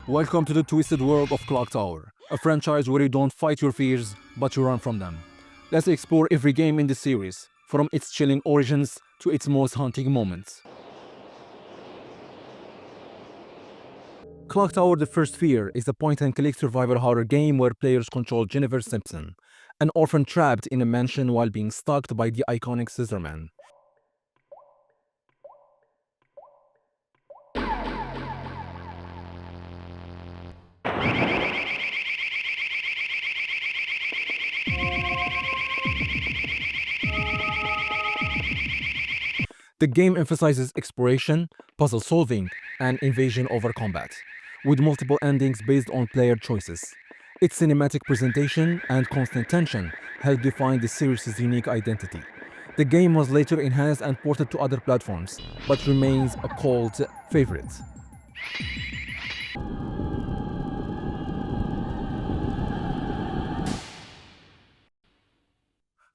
Welcome to the twisted world of Clock Tower, a franchise where you don't fight your fears, but you run from them. Let's explore every game in the series, from its chilling origins to its most haunting moments. Clock Tower: The First Fear is a point-and-click survival horror game where players control Jennifer Simpson, an orphan trapped in a mansion while being stalked by the iconic Scissorman. The game emphasizes exploration, puzzle solving, and invasion over combat, with multiple endings based on player choices. Its cinematic presentation and constant tension help define the series' unique identity. The game was later enhanced and ported to other platforms, but remains a cult favorite.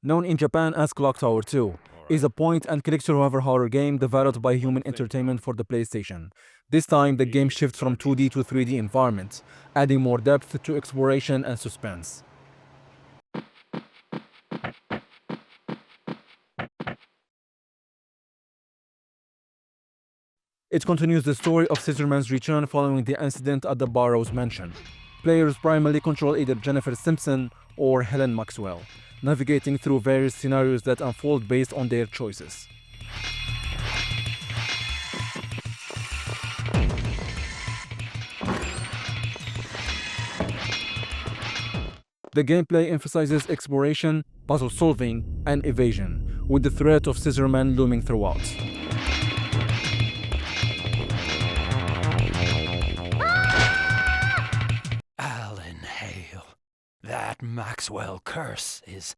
Known in Japan as Clock Tower 2, is a point-and-click survival horror game developed by Human Entertainment for the PlayStation. This time, the game shifts from 2D to 3D environments, adding more depth to exploration and suspense. It continues the story of Scissorman's return following the incident at the Burroughs mansion. Players primarily control either Jennifer Simpson or Helen Maxwell, navigating through various scenarios that unfold based on their choices. The gameplay emphasizes exploration, puzzle solving, and evasion, with the threat of Scissorman looming throughout. Alan Hale. That Maxwell curse is...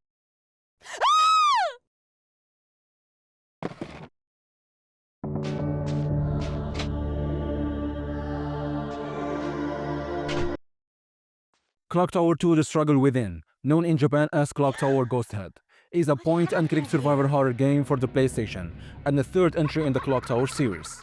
Clock Tower 2: The Struggle Within, known in Japan as Clock Tower Ghosthead, is a point-and-click survival horror game for the PlayStation, and the third entry in the Clock Tower series.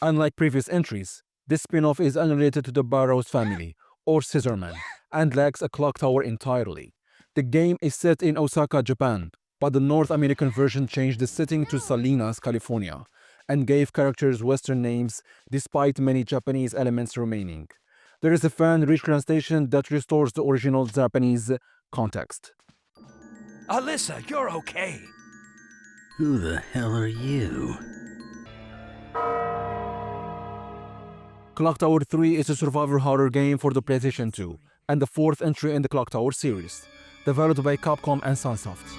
Unlike previous entries, this spin-off is unrelated to the Burroughs family, or Scissorman, and lacks a clock tower entirely. The game is set in Osaka, Japan, but the North American version changed the setting to Salinas, California, and gave characters Western names despite many Japanese elements remaining. There is a fan-rich translation that restores the original Japanese context. Alyssa, you're okay. Who the hell are you? Clock Tower 3 is a survival horror game for the PlayStation 2, and the fourth entry in the Clock Tower series, developed by Capcom and Sunsoft.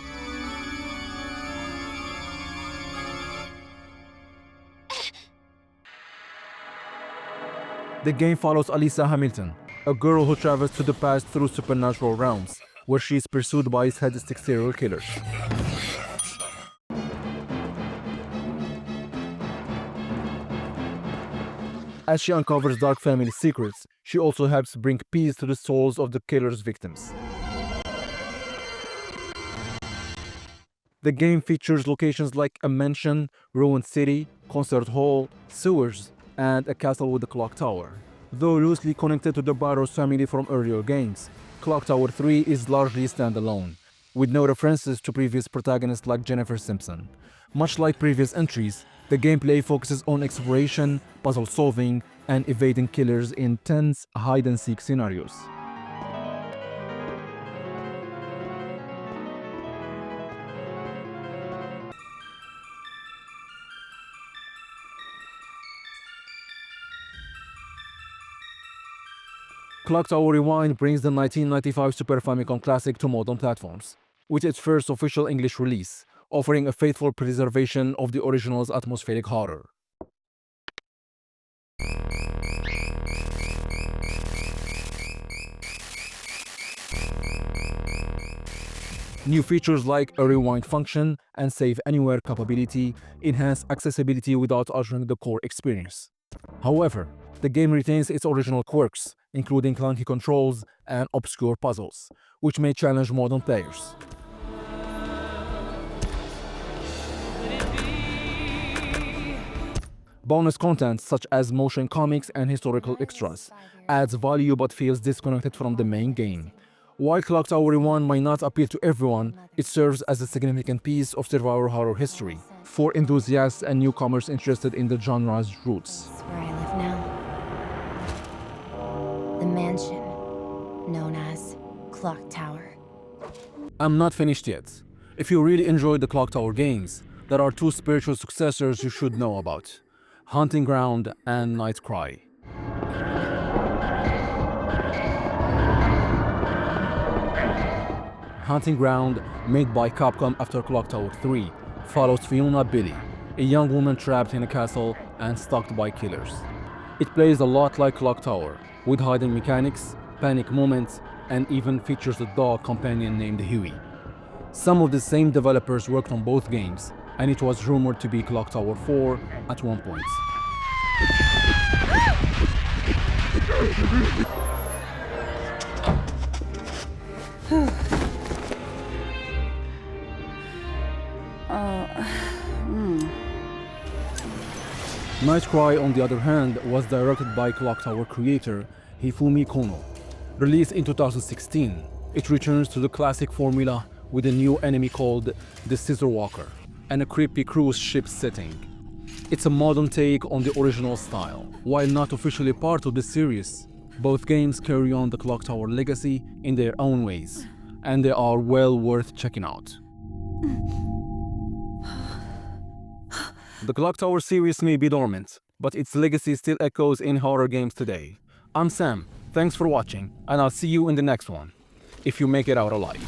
The game follows Alyssa Hamilton, a girl who travels to the past through supernatural realms, where she is pursued by sadistic serial killers. As she uncovers dark family secrets, she also helps bring peace to the souls of the killer's victims. The game features locations like a mansion, ruined city, concert hall, sewers, and a castle with a clock tower. Though loosely connected to the Burroughs family from earlier games, Clock Tower 3 is largely standalone, with no references to previous protagonists like Jennifer Simpson. Much like previous entries, the gameplay focuses on exploration, puzzle solving, and evading killers in tense hide-and-seek scenarios. Clock Tower Rewind brings the 1995 Super Famicom classic to modern platforms, with its first official English release, offering a faithful preservation of the original's atmospheric horror. New features like a rewind function and save anywhere capability enhance accessibility without altering the core experience. However, the game retains its original quirks, including clunky controls and obscure puzzles, which may challenge modern players. Bonus content such as motion comics and historical extras adds value but feels disconnected from the main game. While Clock Tower 1 might not appeal to everyone, it serves as a significant piece of survival horror history for enthusiasts and newcomers interested in the genre's roots. That's where I live now. The mansion, known as Clock Tower. I'm not finished yet. If you really enjoyed the Clock Tower games, there are two spiritual successors you should know about: Hunting Ground and NightCry. Hunting Ground, made by Capcom after Clock Tower 3, follows Fiona Billy, a young woman trapped in a castle and stalked by killers. It plays a lot like Clock Tower, with hidden mechanics, panic moments, and even features a dog companion named Huey. Some of the same developers worked on both games, and it was rumored to be Clock Tower 4 at one point. NightCry, on the other hand, was directed by Clock Tower creator Hifumi Kono. Released in 2016, it returns to the classic formula with a new enemy called the Scissor Walker and a creepy cruise ship setting. It's a modern take on the original style. While not officially part of the series, both games carry on the Clock Tower legacy in their own ways, and they are well worth checking out. The Clock Tower series may be dormant, but its legacy still echoes in horror games today. I'm Sam, thanks for watching, and I'll see you in the next one, if you make it out alive.